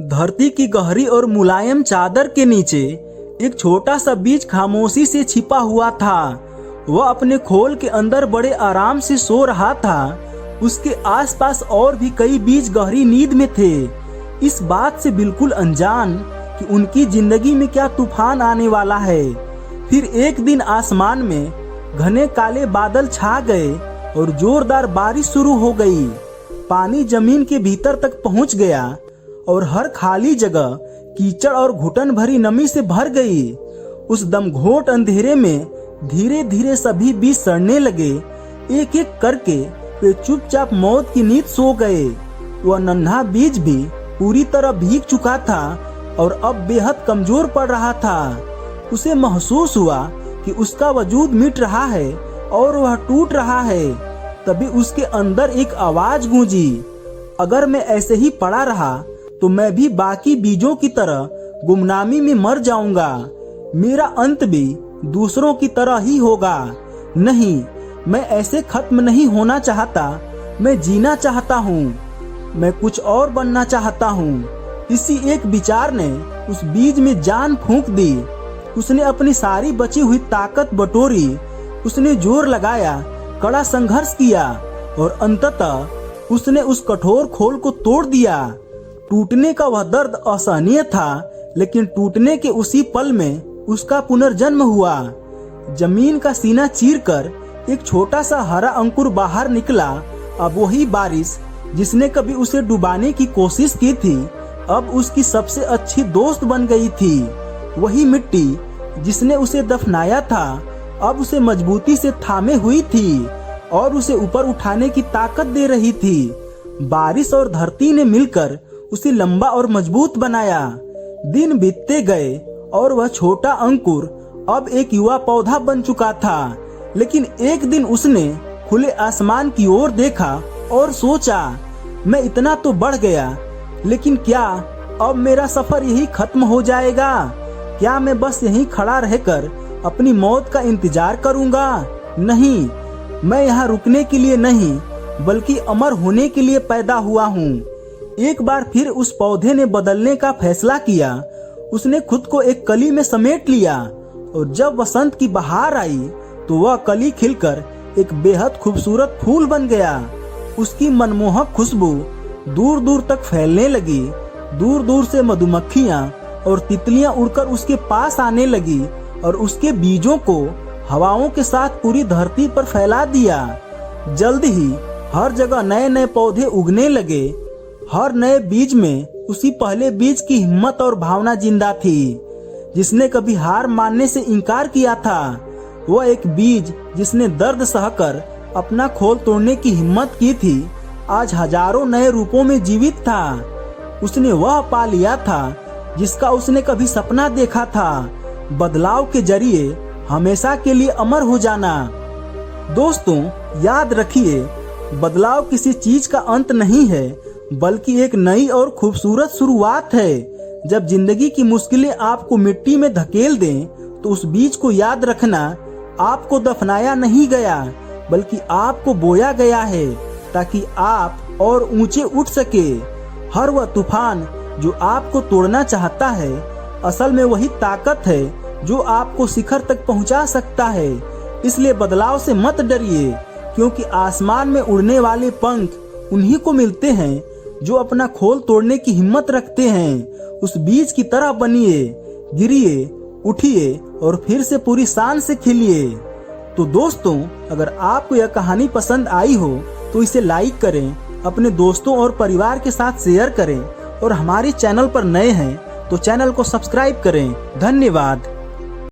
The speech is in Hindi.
धरती की गहरी और मुलायम चादर के नीचे एक छोटा सा बीज खामोशी से छिपा हुआ था। वह अपने खोल के अंदर बड़े आराम से सो रहा था। उसके आसपास और भी कई बीज गहरी नींद में थे, इस बात से बिल्कुल अनजान कि उनकी जिंदगी में क्या तूफान आने वाला है। फिर एक दिन आसमान में घने काले बादल छा गए और जोरदार बारिश शुरू हो गई। पानी जमीन के भीतर तक पहुंच गया और हर खाली जगह कीचड़ और घुटन भरी नमी से भर गई। उस दमघोट अंधेरे में धीरे धीरे सभी बीज सड़ने लगे। एक एक करके वे चुपचाप मौत की नींद सो गए। वह नन्हा बीज भी पूरी तरह भीग चुका था और अब बेहद कमजोर पड़ रहा था। उसे महसूस हुआ कि उसका वजूद मिट रहा है और वह टूट रहा है। तभी उसके अंदर एक आवाज गूंजी, अगर मैं ऐसे ही पड़ा रहा तो मैं भी बाकी बीजों की तरह गुमनामी में मर जाऊंगा। मेरा अंत भी दूसरों की तरह ही होगा। नहीं, मैं ऐसे खत्म नहीं होना चाहता। मैं जीना चाहता हूँ। मैं कुछ और बनना चाहता हूँ। इसी एक विचार ने उस बीज में जान फूंक दी। उसने अपनी सारी बची हुई ताकत बटोरी। उसने जोर लगाया, कड़ा संघर्ष किया और अंततः उसने उस कठोर खोल को तोड़ दिया। टूटने का वह दर्द असहनीय था, लेकिन टूटने के उसी पल में उसका पुनर्जन्म हुआ। जमीन का सीना चीरकर एक छोटा सा हरा अंकुर बाहर निकला। अब वही बारिश जिसने कभी उसे डुबाने की कोशिश की थी, अब उसकी सबसे अच्छी दोस्त बन गई थी। वही मिट्टी जिसने उसे दफनाया था, अब उसे मजबूती से थामे हुई थी और उसे ऊपर उठाने की ताकत दे रही थी। बारिश और धरती ने मिलकर उसे लंबा और मजबूत बनाया। दिन बीतते गए और वह छोटा अंकुर अब एक युवा पौधा बन चुका था। लेकिन एक दिन उसने खुले आसमान की ओर देखा और सोचा, मैं इतना तो बढ़ गया, लेकिन क्या अब मेरा सफर यही खत्म हो जाएगा? क्या मैं बस यहीं खड़ा रहकर अपनी मौत का इंतजार करूंगा? नहीं, मैं यहाँ रुकने के लिए नहीं, बल्कि अमर होने के लिए पैदा हुआ हूँ। एक बार फिर उस पौधे ने बदलने का फैसला किया। उसने खुद को एक कली में समेट लिया और जब वसंत की बहार आई तो वह कली खिलकर एक बेहद खूबसूरत फूल बन गया। उसकी मनमोहक खुशबू दूर दूर तक फैलने लगी। दूर दूर से मधुमक्खियां और तितलियां उड़कर उसके पास आने लगी और उसके बीजों को हवाओं के साथ पूरी धरती पर फैला दिया। जल्द ही हर जगह नए नए पौधे उगने लगे। हर नए बीज में उसी पहले बीज की हिम्मत और भावना जिंदा थी, जिसने कभी हार मानने से इनकार किया था। वह एक बीज जिसने दर्द सहकर अपना खोल तोड़ने की हिम्मत की थी, आज हजारों नए रूपों में जीवित था। उसने वह पा लिया था जिसका उसने कभी सपना देखा था, बदलाव के जरिए हमेशा के लिए अमर हो जाना। दोस्तों, याद रखिए, बदलाव किसी चीज का अंत नहीं है, बल्कि एक नई और खूबसूरत शुरुआत है। जब जिंदगी की मुश्किलें आपको मिट्टी में धकेल दें, तो उस बीज को याद रखना, आपको दफनाया नहीं गया, बल्कि आपको बोया गया है, ताकि आप और ऊंचे उठ सके। हर वह तूफान जो आपको तोड़ना चाहता है, असल में वही ताकत है जो आपको शिखर तक पहुंचा सकता है। इसलिए बदलाव से मत डरिए, क्योंकि आसमान में उड़ने वाले पंख उन्हीं को मिलते हैं जो अपना खोल तोड़ने की हिम्मत रखते हैं। उस बीज की तरह बनिए, गिरिए, उठिए और फिर से पूरी शान से खिलिए। तो दोस्तों, अगर आपको यह कहानी पसंद आई हो तो इसे लाइक करें, अपने दोस्तों और परिवार के साथ शेयर करें और हमारे चैनल पर नए हैं तो चैनल को सब्सक्राइब करें। धन्यवाद।